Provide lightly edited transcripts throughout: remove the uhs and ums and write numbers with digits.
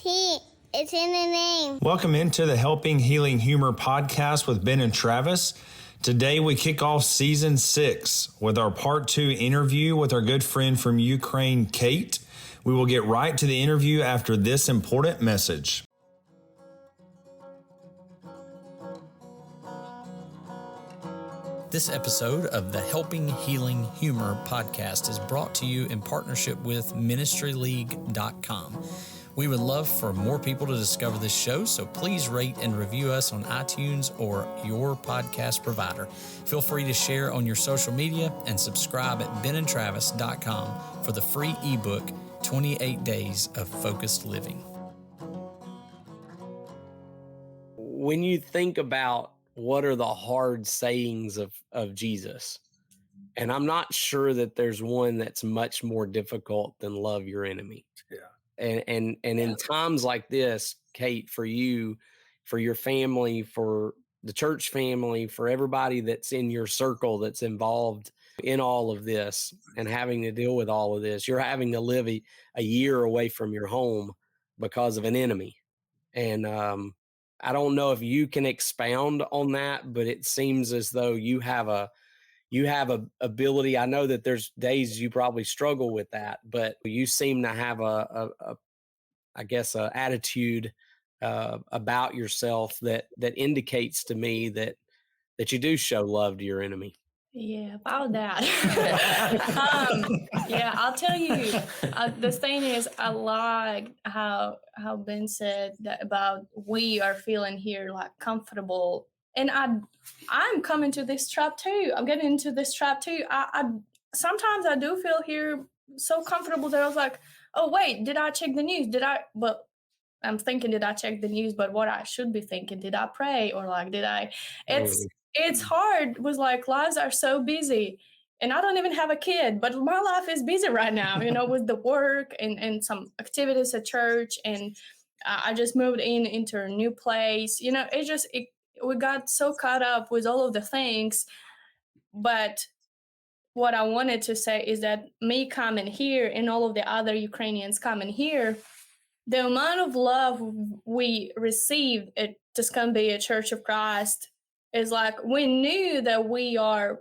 T. It's in the name. Welcome into the Helping Healing Humor podcast with Ben and Travis. Today we kick off season 6 with our part 2 interview with our good friend from Ukraine, Kate. We will get right to the interview after this important message. This episode of the Helping Healing Humor podcast is brought to you in partnership with ministryleague.com. We would love for more people to discover this show, so please rate and review us on iTunes or your podcast provider. Feel free to share on your social media and subscribe at benandtravis.com for the free ebook, 28 Days of Focused Living. When you think about what are the hard sayings of Jesus, and I'm not sure that there's one that's much more difficult than love your enemy. Yeah. And in times like this, Kate, for you, for your family, for the church family, for everybody that's in your circle that's involved in all of this and having to deal with all of this, you're having to live a year away from your home because of an enemy. And I don't know if you can expound on that, but it seems as though you have a ability. I know that there's days you probably struggle with that, but you seem to have a attitude about yourself that indicates to me that you do show love to your enemy. Yeah, about that. I'll tell you, the thing is, I like how Ben said that about we are feeling here like comfortable. And I'm coming to this trap too. I'm getting into this trap too. I sometimes I do feel here so comfortable that I was like, oh wait, did I check the news? But I'm thinking, did I check the news? But what I should be thinking, did I pray? Or like, did I? It's hard. Was like, lives are so busy. And I don't even have a kid, but my life is busy right now, with the work and some activities at church. And I just moved into a new place. We got so caught up with all of the things. But what I wanted to say is that me coming here and all of the other Ukrainians coming here, the amount of love we received at Tuscumbia Church of Christ is like, we knew that we are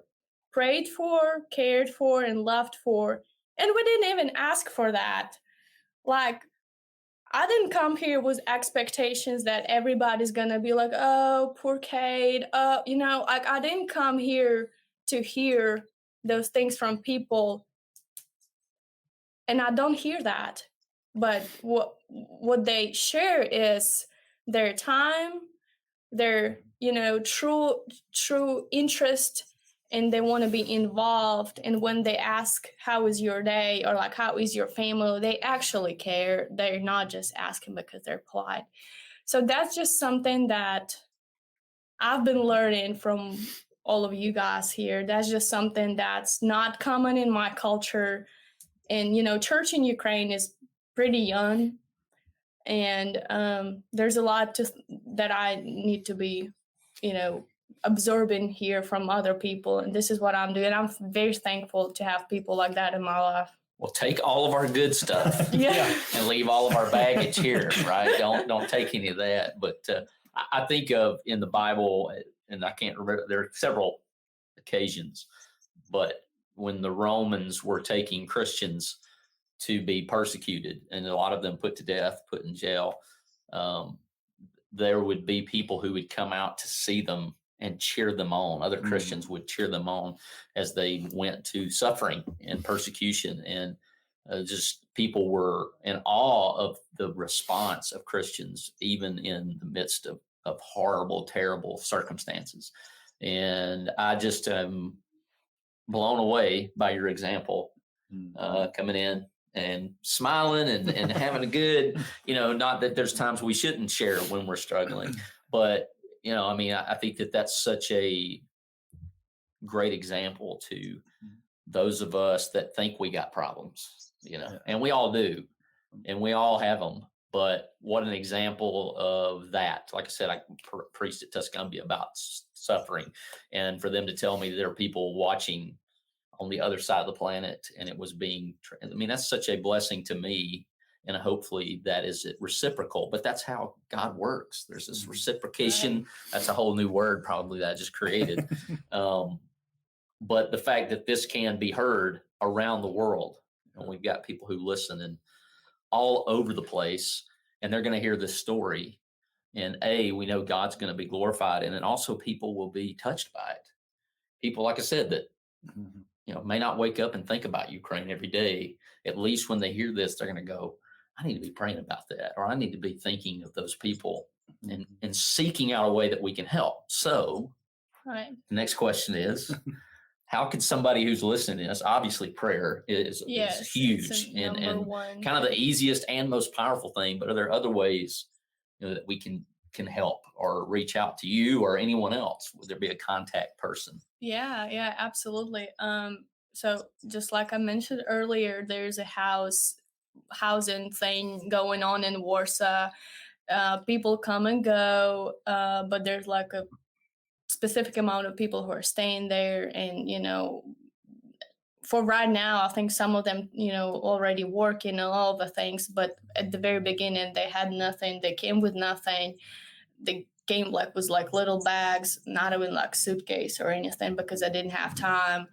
prayed for, cared for, and loved for, and we didn't even ask for that. Like, I didn't come here with expectations that everybody's gonna be like, oh, poor Kate. I didn't come here to hear those things from people, and I don't hear that. But what they share is their time, their true interest, and they want to be involved. And when they ask, how is your day, or like, how is your family, they actually care. They're not just asking because they're polite. So that's just something that I've been learning from all of you guys here. That's just something that's not common in my culture. And church in Ukraine is pretty young, and there's a lot that I need to be absorbing here from other people, and this is what I'm doing. I'm very thankful to have people like that in my life. Well, take all of our good stuff and leave all of our baggage here, right? Don't take any of that. But I think of in the Bible, and I can't remember, there are several occasions, but when the Romans were taking Christians to be persecuted, and a lot of them put to death, put in jail, there would be people who would come out to see them and cheer them on. Other Christians would cheer them on as they went to suffering and persecution. And just people were in awe of the response of Christians, even in the midst of horrible, terrible circumstances. And I just am blown away by your example, coming in and smiling and having a good, not that there's times we shouldn't share when we're struggling, but, I think that that's such a great example to those of us that think we got problems, and we all do, and we all have them. But what an example of that. Like I said, I preached at Tuscumbia about suffering, and for them to tell me there are people watching on the other side of the planet, and it was that's such a blessing to me and hopefully that is reciprocal. But that's how God works. There's this reciprocation. That's a whole new word probably that I just created. But the fact that this can be heard around the world, and we've got people who listen and all over the place, and they're going to hear this story. And we know God's going to be glorified, and then also people will be touched by it. People, like I said, that may not wake up and think about Ukraine every day. At least when they hear this, they're going to go, I need to be praying about that, or I need to be thinking of those people and seeking out a way that we can help. So the next question is, how could somebody who's listening to this, obviously prayer is huge and kind of the easiest and most powerful thing, but are there other ways that we can help or reach out to you or anyone else? Would there be a contact person? Yeah, absolutely. So just like I mentioned earlier, there's a housing thing going on in Warsaw. People come and go, but there's like a specific amount of people who are staying there. And, for right now, I think some of them, already working and all the things, but at the very beginning, they had nothing. They came with nothing. They came was like little bags, not even like suitcase or anything, because I didn't have time.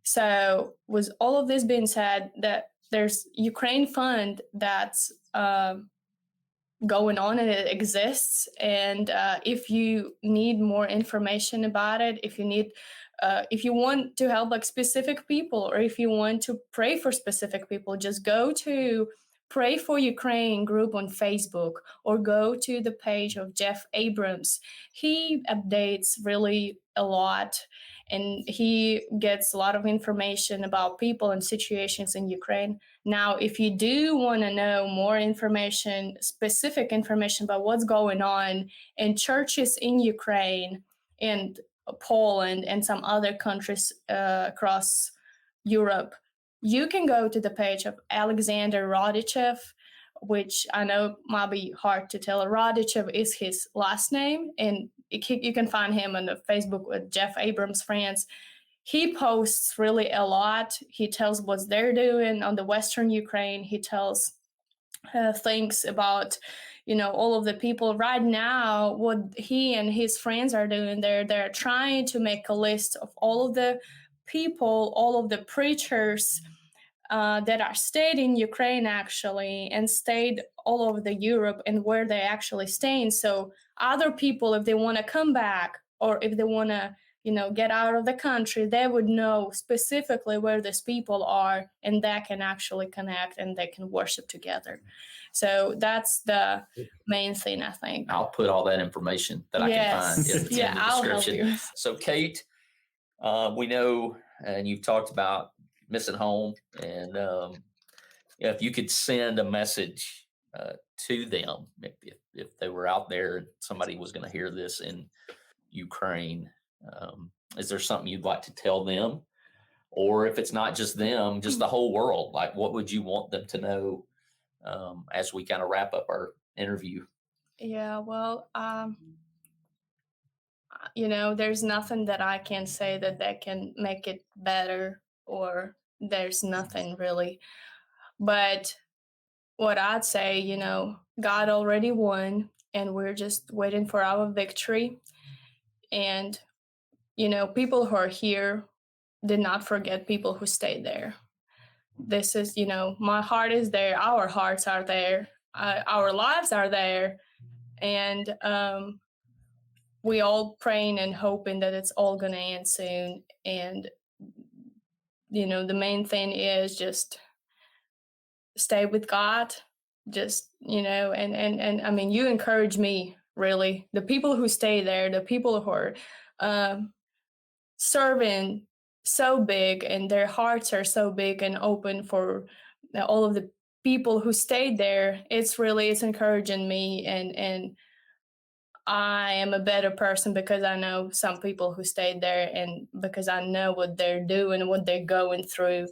So with all of this being said, that there's Ukraine Fund that's going on, and it exists. And if you need more information about it, if you want to help like specific people, or if you want to pray for specific people, just go to Pray for Ukraine group on Facebook, or go to the page of Jeff Abrams. He updates really a lot, and he gets a lot of information about people and situations in Ukraine. Now, if you do want to know more information, specific information about what's going on in churches in Ukraine and Poland and some other countries across Europe, you can go to the page of Alexander Rodichev, which I know might be hard to tell. Rodichev is his last name, and you can find him on the Facebook with Jeff Abrams Friends. He posts really a lot. He tells what they're doing on the Western Ukraine. He tells things about, all of the people right now, what he and his friends are doing there. They're trying to make a list of all of the people, all of the preachers that are stayed in Ukraine actually, and stayed all over the Europe, and where they actually staying. So other people, if they want to come back, or if they want to, get out of the country, they would know specifically where these people are, and that can actually connect, and they can worship together. So that's the main thing, I think. I'll put all that information that I can find in the description. I'll help you. So Kate, we know, and you've talked about missing home, and if you could send a message to them, if they were out there and somebody was going to hear this in Ukraine, is there something you'd like to tell them? Or if it's not just them, just the whole world, like what would you want them to know as we kind of wrap up our interview? Yeah, well, there's nothing that I can say that can make it better, or there's nothing really. But what I'd say, God already won, and we're just waiting for our victory. And, people who are here did not forget people who stayed there. This is, my heart is there. Our hearts are there. Our lives are there. And we all praying and hoping that it's all going to end soon. And, the main thing is just stay with God. Just, and I mean, you encourage me, really. The people who stay there, the people who are serving so big, and their hearts are so big and open for all of the people who stayed there, it's encouraging me, and I am a better person because I know some people who stayed there, and because I know what they're doing, what they're going through,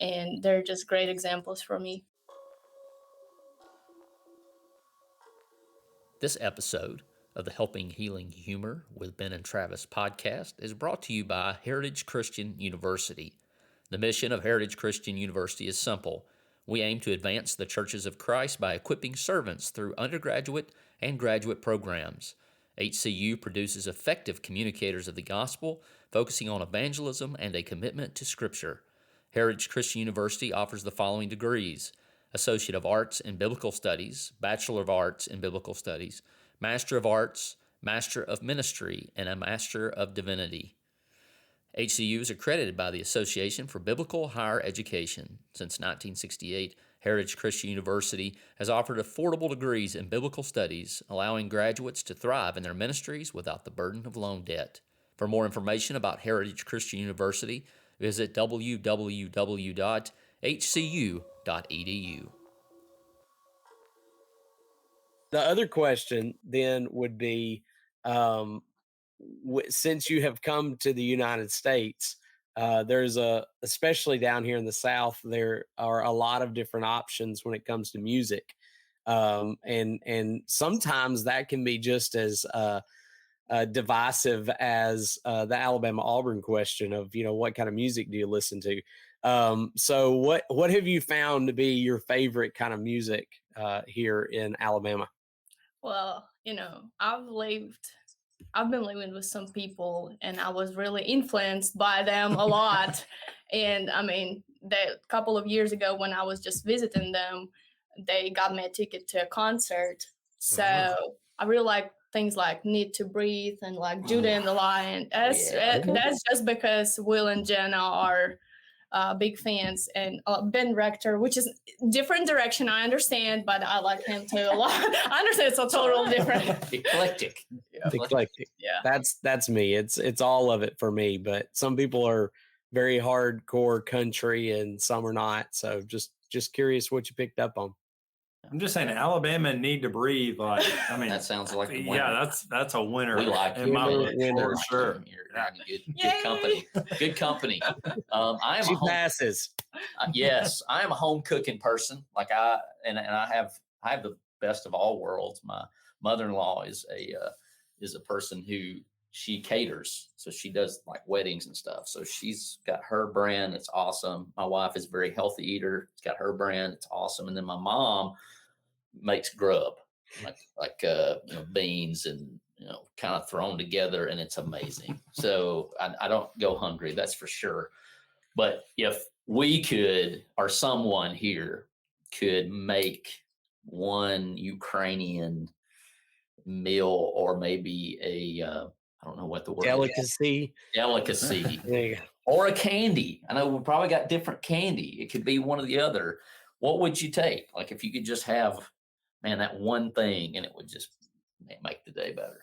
and they're just great examples for me. This episode of the Helping Healing Humor with Ben and Travis podcast is brought to you by Heritage Christian University. The mission of Heritage Christian University is simple. We aim to advance the churches of Christ by equipping servants through undergraduate and graduate programs. HCU produces effective communicators of the gospel, focusing on evangelism and a commitment to Scripture. Heritage Christian University offers the following degrees: Associate of Arts in Biblical Studies, Bachelor of Arts in Biblical Studies, Master of Arts, Master of Ministry, and a Master of Divinity. HCU is accredited by the Association for Biblical Higher Education. Since 1968, Heritage Christian University has offered affordable degrees in biblical studies, allowing graduates to thrive in their ministries without the burden of loan debt. For more information about Heritage Christian University, visit www.hcu.edu. The other question then would be, since you have come to the United States, there's especially down here in the South, there are a lot of different options when it comes to music. And sometimes that can be just as divisive as the Alabama-Auburn question of, what kind of music do you listen to? So what have you found to be your favorite kind of music here in Alabama? Well, I've been living with some people and I was really influenced by them a lot. And I mean, a couple of years ago when I was just visiting them, they got me a ticket to a concert. So I really like things like Need to Breathe and like Judah and the Lion. That's just because Will and Jenna are big fans, and Ben Rector, which is different direction. I understand, but I like him too a lot. I understand it's a total different. Eclectic. Eclectic. Yeah. That's me. It's all of it for me, but some people are very hardcore country and some are not. So just curious what you picked up on. I'm just saying, Alabama Need to Breathe. Like, I mean, That sounds like a winner. yeah, that's a winner. We like in my book, winner. for sure. You're good company. Good company. I am She a home, passes. yes, I am a home cooking person. Like I have the best of all worlds. My mother-in-law is a person who she caters, so she does like weddings and stuff. So she's got her brand. It's awesome. My wife is a very healthy eater. It's got her brand. It's awesome. And then my mom makes grub, like beans and kind of thrown together, and it's amazing. So I don't go hungry, that's for sure. But if we could, or someone here could make one Ukrainian meal, or maybe I don't know what the word Delicacy. delicacy, There you go. or a candy. I know we probably got different candy. It could be one or the other. What would you take? Like if you could just have, that one thing, and it would just make the day better.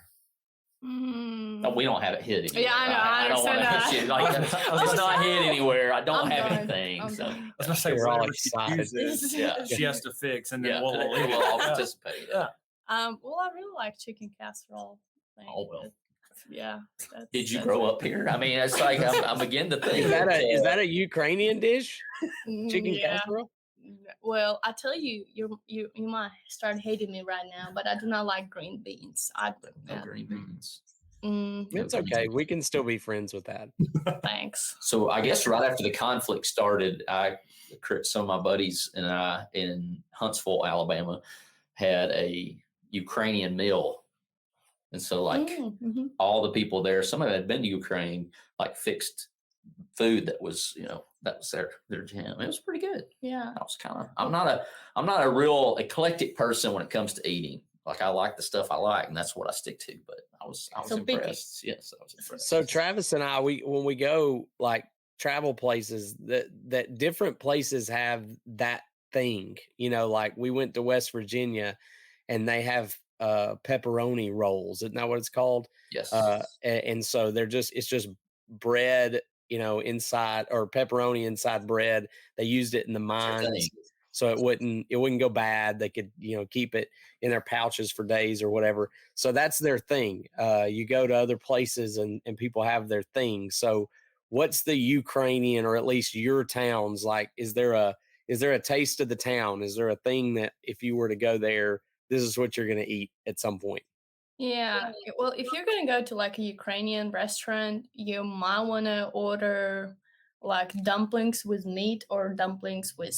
No, we don't have it hid anywhere. Yeah, I know. I don't want to understand shit like it's not hid anywhere. I don't have anything. I'm So done. I was gonna say, You're all whatever she excited. chooses, Yeah. she has to fix, and then yeah, we'll leave we'll all it. participate. Yeah. Well, I really like chicken casserole. Thing Oh, well. Yeah. Did you grow up here? I mean, it's like I'm beginning to think. Is that a Ukrainian dish? Chicken Yeah. casserole? Well, I tell you, you might start hating me right now, but I do not like green beans. no green beans? It's okay. We can still be friends with that. Thanks. So I guess right after the conflict started, some of my buddies and I in Huntsville, Alabama, had a Ukrainian meal. And so all the people there, some of them had been to Ukraine, like fixed food that was, that was their jam. It was pretty good. Yeah. I was I'm not a real eclectic person when it comes to eating. Like I like the stuff I like, and that's what I stick to. But I was So picky. impressed. Yes, I was impressed. So Travis and I, when we go like travel places, that different places have that thing. Like we went to West Virginia, and they have pepperoni rolls. Isn't that what it's called? Yes. And so it's just bread, inside, or pepperoni inside bread. They used it in the mines, so it wouldn't go bad. They could, keep it in their pouches for days or whatever. So that's their thing. You go to other places and people have their thing. So what's the Ukrainian, or at least your town's like? Is there a taste of the town? Is there a thing that if you were to go there, this is what you're going to eat at some point? Yeah. Well, if you're going to go to like a Ukrainian restaurant, you might want to order like dumplings with meat or dumplings with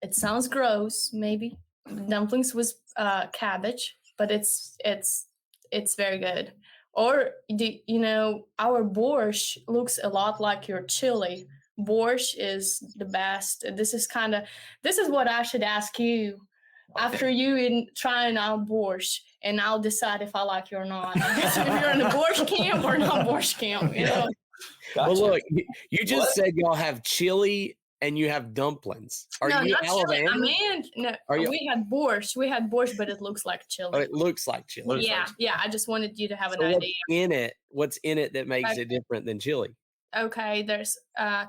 it sounds gross, maybe. Dumplings with cabbage, but it's very good. Or our borscht looks a lot like your chili. Borscht is the best. This is what I should ask you after you trying out borscht, and I'll decide if I like you or not. If you're in the borscht camp or not borscht camp, Gotcha. Well, look, you just said y'all have chili and you have dumplings. Are you Alabama? We had borscht, but it looks like chili. Oh, it looks like chili. Yeah. I just wanted you to have an idea. What's in it that makes it different than chili? Okay, there's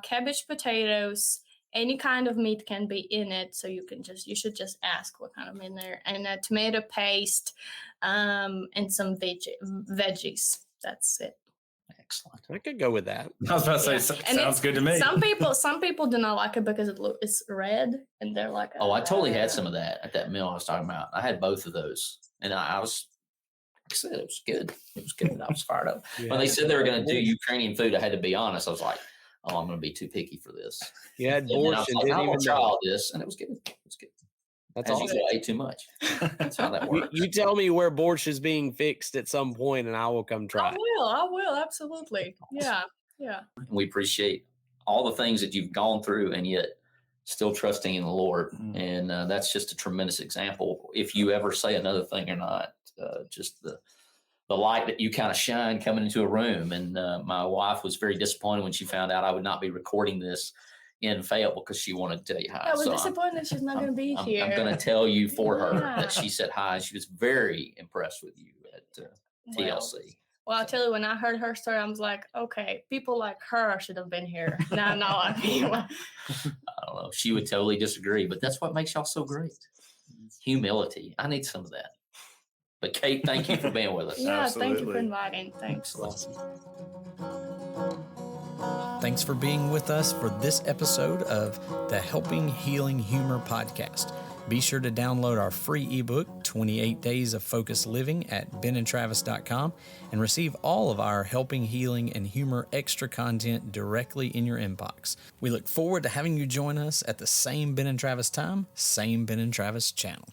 cabbage, potatoes, any kind of meat can be in it. So you should just ask what kind of meat there, and a tomato paste, and some veggies. That's it. Excellent. I could go with that. I was about to say, sounds good to me. Some people do not like it because it's red, and they're like, oh, I totally had some of that at that meal I was talking about. I had both of those, and I was, like I said, it was good. It was good. I was fired up. When they said they were going to do Ukrainian food, I had to be honest. I was like, oh, I'm going to be too picky for this. You had borscht and didn't even try all this, and it was good. It was good. That's awesome. I ate too much. That's how that works. You tell me where borscht is being fixed at some point, and I will come try. I will, absolutely. Yeah. We appreciate all the things that you've gone through, and yet still trusting in the Lord. And that's just a tremendous example. If you ever say another thing or not, just the light that you kind of shine coming into a room. And my wife was very disappointed when she found out I would not be recording this in Fayetteville because she wanted to tell you hi. I was disappointed she's not going to be here. I'm going to tell you for her that she said hi. She was very impressed with you at TLC. Well, I'll tell you, when I heard her story, I was like, okay, people like her should have been here. Not like me. I don't know. She would totally disagree, but that's what makes y'all so great. Humility. I need some of that. But Kate, thank you for being with us. Yeah, absolutely. Thank you for inviting. Thanks. Awesome. Thanks for being with us for this episode of the Helping Healing Humor podcast. Be sure to download our free ebook, 28 Days of Focused Living, at benandtravis.com and receive all of our Helping Healing and Humor extra content directly in your inbox. We look forward to having you join us at the same Ben and Travis time, same Ben and Travis channel.